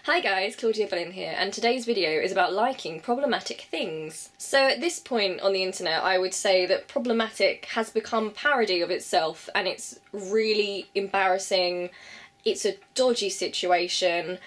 Hi guys, Claudia Boleyn here, and today's video is about liking problematic things. So at this point on the internet, I would say that problematic has become parody of itself, and it's really embarrassing. It's a dodgy situation.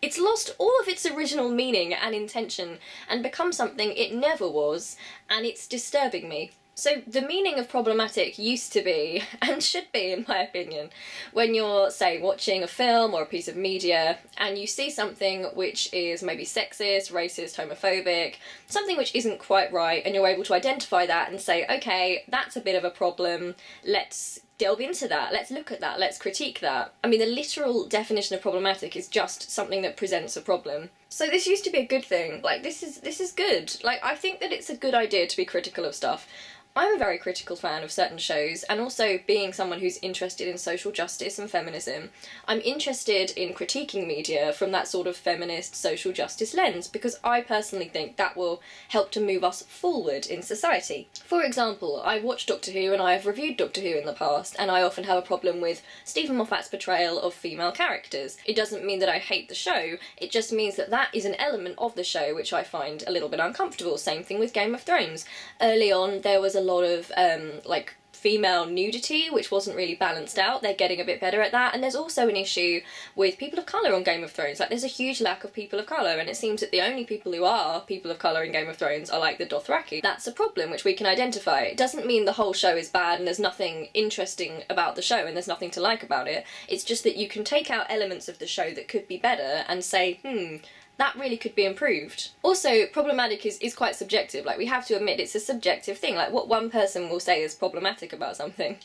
It's lost all of its original meaning and intention and become something it never was, and it's disturbing me. So the meaning of problematic used to be, and should be in my opinion, when you're, say, watching a film or a piece of media and you see something which is maybe sexist, racist, homophobic, something which isn't quite right, and you're able to identify that and say, okay, that's a bit of a problem, let's delve into that, let's look at that, let's critique that. I mean, the literal definition of problematic is just something that presents a problem. So this used to be a good thing. Like, this is good. Like, I think that it's a good idea to be critical of stuff. I'm a very critical fan of certain shows, and also being someone who's interested in social justice and feminism, I'm interested in critiquing media from that sort of feminist social justice lens, because I personally think that will help to move us forward in society. For example, I've watched Doctor Who and I have reviewed Doctor Who in the past, and I often have a problem with Stephen Moffat's portrayal of female characters. It doesn't mean that I hate the show, it just means that that is an element of the show which I find a little bit uncomfortable. Same thing with Game of Thrones. Early on there was a lot of like female nudity which wasn't really balanced out. They're getting a bit better at that, and there's also an issue with people of colour on Game of Thrones. Like, there's a huge lack of people of colour, and it seems that the only people who are people of colour in Game of Thrones are like the Dothraki. That's a problem which we can identify. It doesn't mean the whole show is bad and there's nothing interesting about the show and there's nothing to like about it. It's just that you can take out elements of the show that could be better and say, that really could be improved. Also, problematic is quite subjective. Like, we have to admit it's a subjective thing. Like, what one person will say is problematic about something,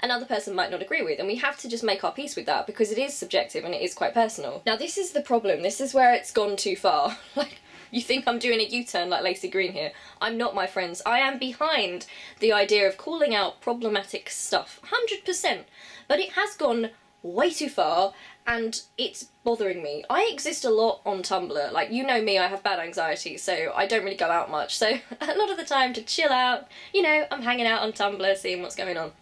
another person might not agree with, and we have to just make our peace with that because it is subjective and it is quite personal. Now, this is the problem. This is where it's gone too far. Like, you think I'm doing a U-turn like Lacey Green here. I'm not, my friends. I am behind the idea of calling out problematic stuff, 100%. But it has gone way too far, and it's bothering me. I exist a lot on Tumblr. Like, you know me, I have bad anxiety, so I don't really go out much. So a lot of the time, to chill out, you know, I'm hanging out on Tumblr, seeing what's going on.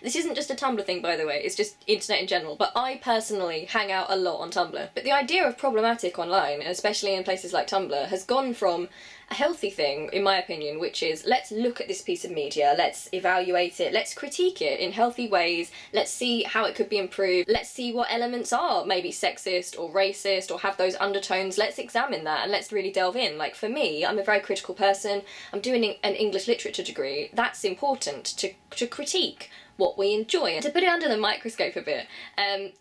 This isn't just a Tumblr thing, by the way, it's just internet in general, but I personally hang out a lot on Tumblr. But the idea of problematic online, and especially in places like Tumblr, has gone from a healthy thing, in my opinion, which is, let's look at this piece of media, let's evaluate it, let's critique it in healthy ways, let's see how it could be improved, let's see what elements are maybe sexist or racist or have those undertones, let's examine that and let's really delve in. Like, for me, I'm a very critical person, I'm doing an English literature degree, that's important to critique what we enjoy, to put it under the microscope a bit.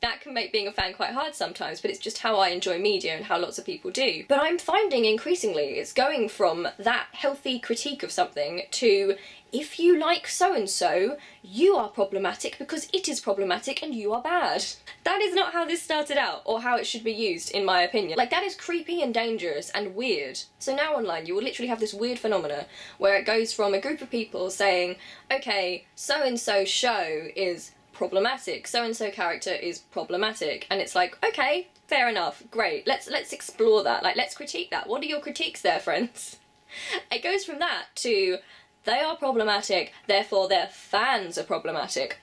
That can make being a fan quite hard sometimes, but it's just how I enjoy media and how lots of people do. But I'm finding increasingly it's going from that healthy critique of something to, if you like so-and-so, you are problematic because it is problematic and you are bad. That is not how this started out, or how it should be used, in my opinion. Like, that is creepy and dangerous and weird. So now online you will literally have this weird phenomena where it goes from a group of people saying, okay, so-and-so show is problematic, so-and-so character is problematic, and it's like, okay, fair enough, great, let's explore that, like, let's critique that. What are your critiques there, friends? It goes from that to, they are problematic, therefore their fans are problematic.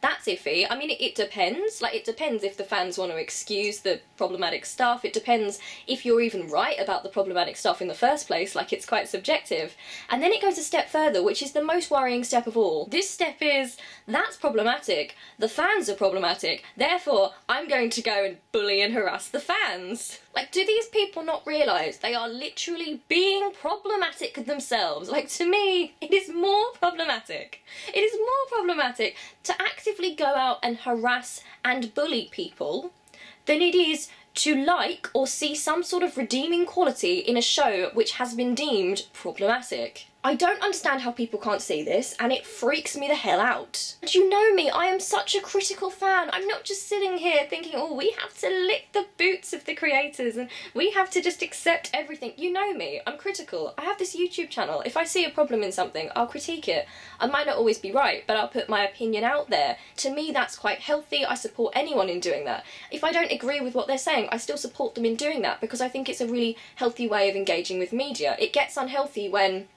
That's iffy. I mean, it depends. Like, it depends if the fans want to excuse the problematic stuff. It depends if you're even right about the problematic stuff in the first place. Like, it's quite subjective. And then it goes a step further, which is the most worrying step of all. This step is, that's problematic, the fans are problematic, therefore I'm going to go and bully and harass the fans. Like, do these people not realise they are literally being problematic themselves? Like, to me, it is more problematic. It is more problematic to actively go out and harass and bully people than it is to like or see some sort of redeeming quality in a show which has been deemed problematic. I don't understand how people can't see this, and it freaks me the hell out. And you know me, I am such a critical fan. I'm not just sitting here thinking, oh, we have to lick the boots of the creators and we have to just accept everything. You know me, I'm critical. I have this YouTube channel. If I see a problem in something, I'll critique it. I might not always be right, but I'll put my opinion out there. To me, that's quite healthy. I support anyone in doing that. If I don't agree with what they're saying, I still support them in doing that because I think it's a really healthy way of engaging with media. It gets unhealthy when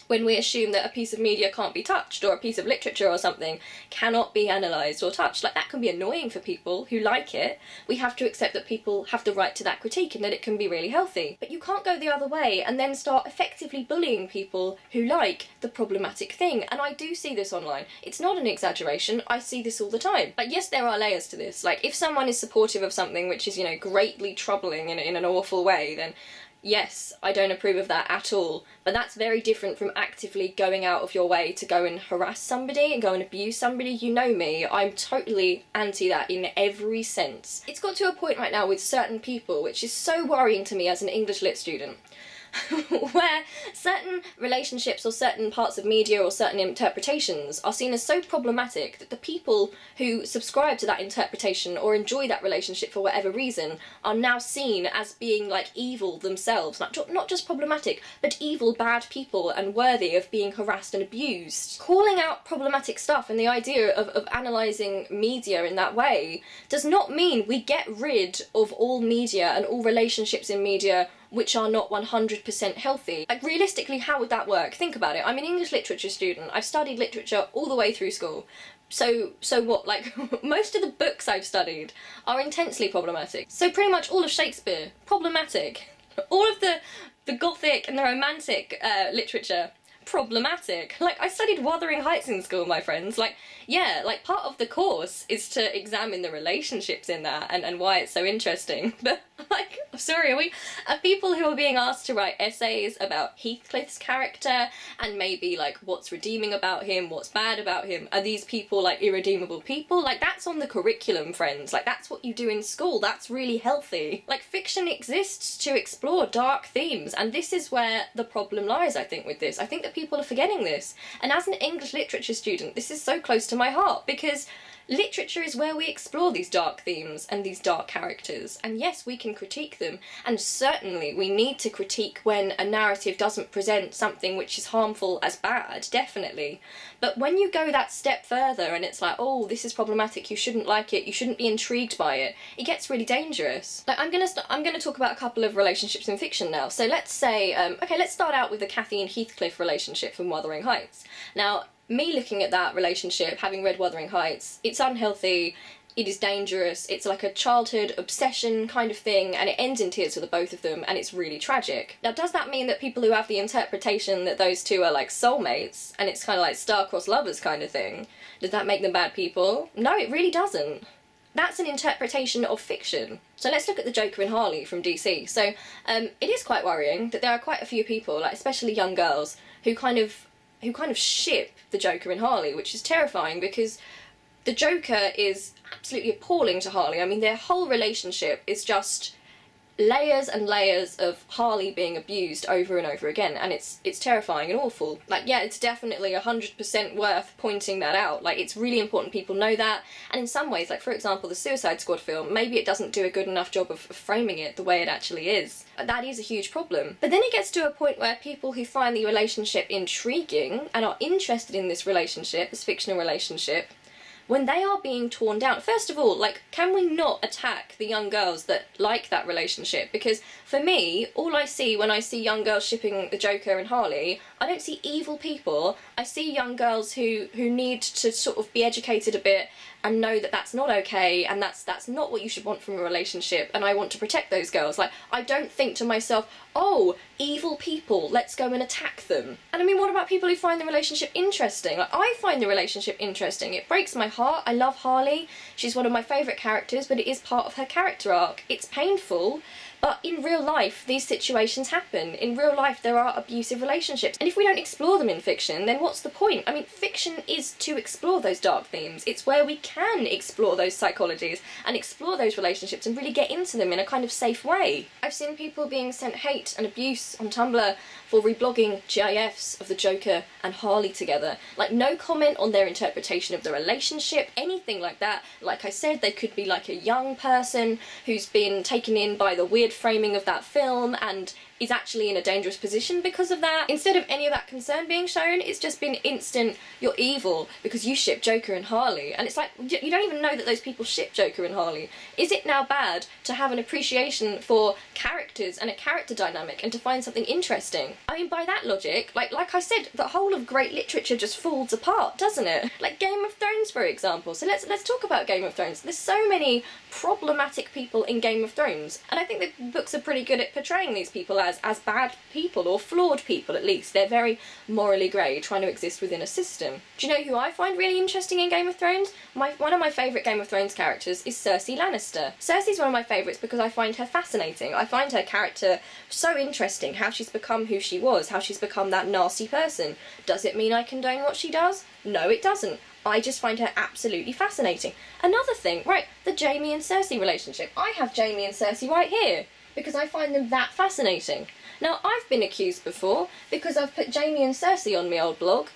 when we assume that a piece of media can't be touched, or a piece of literature or something cannot be analysed or touched. Like, that can be annoying for people who like it. We have to accept that people have the right to that critique and that it can be really healthy. But you can't go the other way and then start effectively bullying people who like the problematic thing. And I do see this online. It's not an exaggeration, I see this all the time. Like, yes, there are layers to this. Like, if someone is supportive of something which is, you know, greatly troubling in an awful way, then yes, I don't approve of that at all, but that's very different from actively going out of your way to go and harass somebody and go and abuse somebody. You know me, I'm totally anti that in every sense. It's got to a point right now with certain people, which is so worrying to me as an English lit student, where certain relationships or certain parts of media or certain interpretations are seen as so problematic that the people who subscribe to that interpretation or enjoy that relationship for whatever reason are now seen as being like evil themselves, not just problematic, but evil, bad people and worthy of being harassed and abused. Calling out problematic stuff and the idea of analysing media in that way does not mean we get rid of all media and all relationships in media which are not 100% healthy. Like, realistically, how would that work? Think about it. I'm an English literature student. I've studied literature all the way through school. So what? Like, most of the books I've studied are intensely problematic. So pretty much all of Shakespeare, problematic. All of the Gothic and the Romantic literature, problematic. Like, I studied Wuthering Heights in school, my friends. Like, yeah, like, part of the course is to examine the relationships in that and why it's so interesting. But, like, sorry, are people who are being asked to write essays about Heathcliff's character and maybe, like, what's redeeming about him, what's bad about him, are these people, like, irredeemable people? Like, that's on the curriculum, friends. Like, that's what you do in school. That's really healthy. Like, fiction exists to explore dark themes, and this is where the problem lies, I think, with this. I think that people are forgetting this. And as an English literature student, this is so close to my heart, because literature is where we explore these dark themes and these dark characters, and yes, we can critique them, and certainly we need to critique when a narrative doesn't present something which is harmful as bad, definitely. But when you go that step further and it's like, oh, this is problematic, you shouldn't like it, you shouldn't be intrigued by it, it gets really dangerous. Like, I'm gonna talk about a couple of relationships in fiction now. So let's say, okay, let's start out with the Cathy and Heathcliff relationship from Wuthering Heights. Now, me looking at that relationship, having read Wuthering Heights, it's unhealthy, it is dangerous, it's like a childhood obsession kind of thing, and it ends in tears for the both of them, and it's really tragic. Now, does that mean that people who have the interpretation that those two are like soulmates, and it's kind of like star-crossed lovers kind of thing, does that make them bad people? No, it really doesn't. That's an interpretation of fiction. So let's look at the Joker and Harley from DC. So it is quite worrying that there are quite a few people, like especially young girls, who kind of ship the Joker and Harley, which is terrifying because the Joker is absolutely appalling to Harley. I mean, their whole relationship is just layers and layers of Harley being abused over and over again, and it's terrifying and awful. Like, yeah, it's definitely 100% worth pointing that out. Like, it's really important people know that, and in some ways, like for example the Suicide Squad film, maybe it doesn't do a good enough job of framing it the way it actually is. That is a huge problem. But then it gets to a point where people who find the relationship intriguing and are interested in this relationship, this fictional relationship, when they are being torn down, first of all, like, can we not attack the young girls that like that relationship? Because for me, all I see when I see young girls shipping the Joker and Harley, I don't see evil people. I see young girls who need to sort of be educated a bit and know that that's not okay, and that's not what you should want from a relationship, and I want to protect those girls. Like, I don't think to myself, oh, evil people, let's go and attack them. And I mean, what about people who find the relationship interesting? Like, I find the relationship interesting. It breaks my heart. I love Harley. She's one of my favourite characters, but it is part of her character arc. It's painful, but in real life, these situations happen. In real life, there are abusive relationships. And if we don't explore them in fiction, then what's the point? I mean, fiction is to explore those dark themes. It's where we can explore those psychologies and explore those relationships and really get into them in a kind of safe way. I've seen people being sent hate and abuse on Tumblr for reblogging GIFs of the Joker and Harley together. Like, no comment on their interpretation of the relationship, anything like that. Like I said, they could be like a young person who's been taken in by the weird framing of that film and is actually in a dangerous position because of that. Instead of any of that concern being shown, it's just been instant, you're evil because you ship Joker and Harley. And it's like, you don't even know that those people ship Joker and Harley. Is it now bad to have an appreciation for characters and a character dynamic and to find something interesting? I mean, by that logic, like I said, the whole of great literature just falls apart, doesn't it? Like Game of Thrones, for example. So let's talk about Game of Thrones. There's so many problematic people in Game of Thrones, and I think the books are pretty good at portraying these people as bad people, or flawed people at least. They're very morally grey, trying to exist within a system. Do you know who I find really interesting in Game of Thrones? One of my favourite Game of Thrones characters is Cersei Lannister. Cersei's one of my favourites because I find her fascinating. I find her character so interesting, how she's become who she was, how she's become that nasty person. Does it mean I condone what she does? No, it doesn't. I just find her absolutely fascinating. Another thing, right, the Jaime and Cersei relationship. I have Jaime and Cersei right here because I find them that fascinating. Now, I've been accused before, because I've put Jaime and Cersei on my old blog,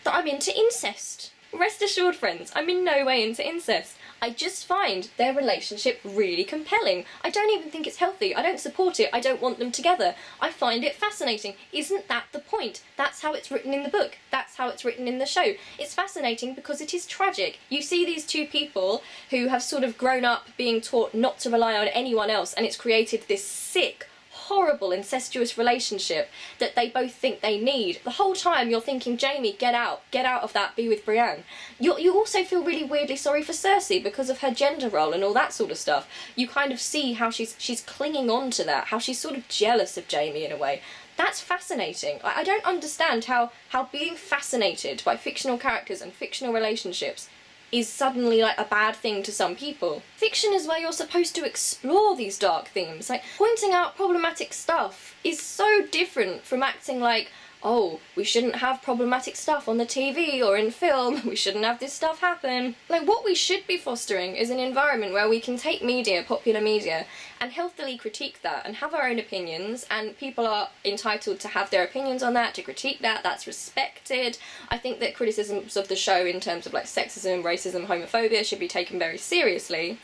that I'm into incest. Rest assured, friends, I'm in no way into incest. I just find their relationship really compelling. I don't even think it's healthy. I don't support it. I don't want them together. I find it fascinating. Isn't that the point? That's how it's written in the book. That's how it's written in the show. It's fascinating because it is tragic. You see these two people who have sort of grown up being taught not to rely on anyone else, and it's created this sick, horrible incestuous relationship that they both think they need. The whole time you're thinking, Jaime, get out of that, be with Brienne. You also feel really weirdly sorry for Cersei because of her gender role and all that sort of stuff. You kind of see how she's clinging on to that, how she's sort of jealous of Jaime in a way. That's fascinating. I don't understand how being fascinated by fictional characters and fictional relationships is suddenly like a bad thing to some people. Fiction is where you're supposed to explore these dark themes. Like, pointing out problematic stuff is so different from acting like, oh, we shouldn't have problematic stuff on the TV or in film, we shouldn't have this stuff happen. Like, what we should be fostering is an environment where we can take media, popular media, and healthily critique that and have our own opinions, and people are entitled to have their opinions on that, to critique that, that's respected. I think that criticisms of the show in terms of like sexism, racism, homophobia should be taken very seriously.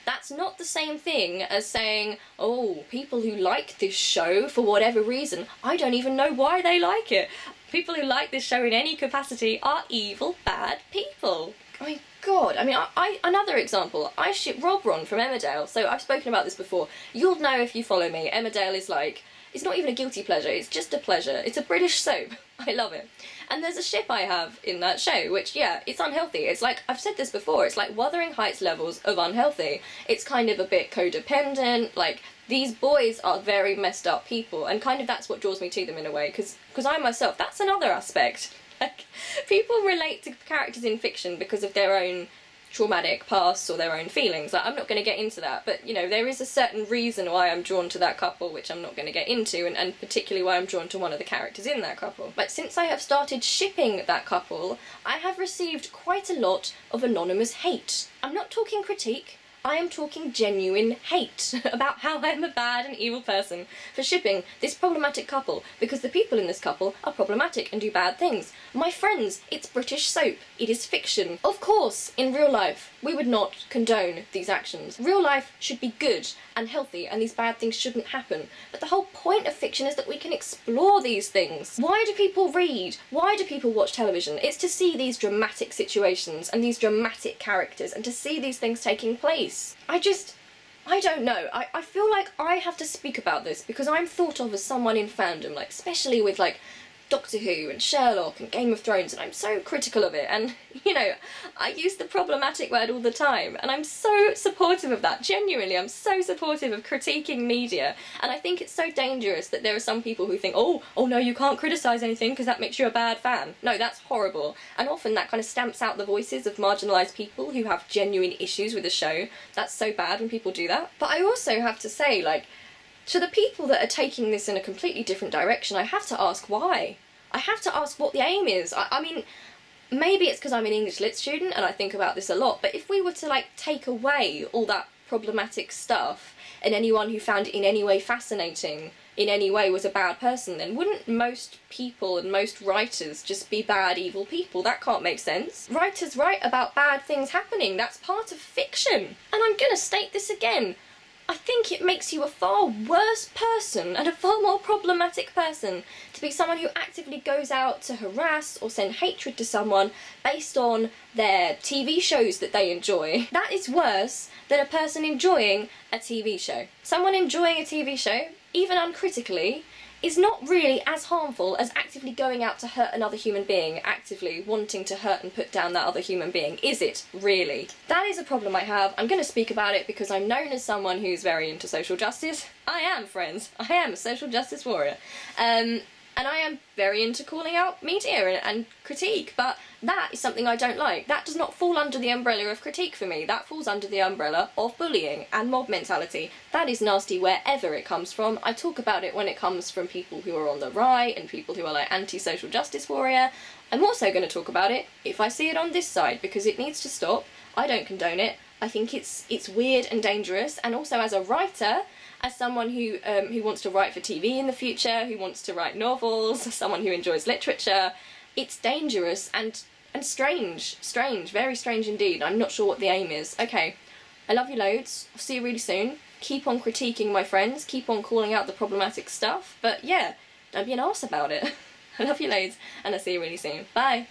That's not the same thing as saying, oh, people who like this show for whatever reason, I don't even know why they like it. People who like this show in any capacity are evil, bad people. Oh my god, I mean, another example, I ship Robron from Emmerdale, so I've spoken about this before. You'll know if you follow me, Emmerdale is like, it's not even a guilty pleasure, it's just a pleasure. It's a British soap. I love it. And there's a ship I have in that show, which, yeah, it's unhealthy. It's like, I've said this before, it's like Wuthering Heights levels of unhealthy. It's kind of a bit codependent, like, these boys are very messed up people, and kind of that's what draws me to them in a way, because I myself, that's another aspect. Like, people relate to characters in fiction because of their own traumatic past or their own feelings. Like, I'm not going to get into that, but, you know, there is a certain reason why I'm drawn to that couple, which I'm not going to get into, and particularly why I'm drawn to one of the characters in that couple. But since I have started shipping that couple, I have received quite a lot of anonymous hate. I'm not talking critique, I am talking genuine hate about how I'm a bad and evil person for shipping this problematic couple, because the people in this couple are problematic and do bad things. My friends, it's British soap. It is fiction. Of course, in real life, we would not condone these actions. Real life should be good and healthy, and these bad things shouldn't happen. But the whole point of fiction is that we can explore these things. Why do people read? Why do people watch television? It's to see these dramatic situations and these dramatic characters, and to see these things taking place. I don't know. I feel like I have to speak about this because I'm thought of as someone in fandom, like, especially with, like, Doctor Who and Sherlock and Game of Thrones, and I'm so critical of it, and, you know, I use the problematic word all the time, and I'm so supportive of that. Genuinely, I'm so supportive of critiquing media, and I think it's so dangerous that there are some people who think, oh no, you can't criticise anything because that makes you a bad fan. No, that's horrible, and often that kind of stamps out the voices of marginalised people who have genuine issues with the show. That's so bad when people do that. But I also have to say, like, to the people that are taking this in a completely different direction, I have to ask why. I have to ask what the aim is. I mean, maybe it's because I'm an English lit student and I think about this a lot, but if we were to, like, take away all that problematic stuff and anyone who found it in any way fascinating in any way was a bad person, then wouldn't most people and most writers just be bad, evil people? That can't make sense. Writers write about bad things happening. That's part of fiction. And I'm gonna state this again. I think it makes you a far worse person and a far more problematic person to be someone who actively goes out to harass or send hatred to someone based on their TV shows that they enjoy. That is worse than a person enjoying a TV show. Someone enjoying a TV show, even uncritically, is not really as harmful as actively going out to hurt another human being, actively wanting to hurt and put down that other human being. Is it, really? That is a problem I have. I'm going to speak about it because I'm known as someone who's very into social justice. I am, friends. I am a social justice warrior. And I am very into calling out media and critique, but that is something I don't like. That does not fall under the umbrella of critique for me. That falls under the umbrella of bullying and mob mentality. That is nasty wherever it comes from. I talk about it when it comes from people who are on the right and people who are like anti-social justice warrior. I'm also going to talk about it if I see it on this side, because it needs to stop. I don't condone it. I think it's weird and dangerous, and also as a writer, as someone who wants to write for TV in the future, who wants to write novels, someone who enjoys literature, it's dangerous and strange, very strange indeed. I'm not sure what the aim is. Okay, I love you loads. I'll see you really soon. Keep on critiquing my friends, keep on calling out the problematic stuff, but yeah, don't be an arse about it. I love you loads, and I'll see you really soon. Bye!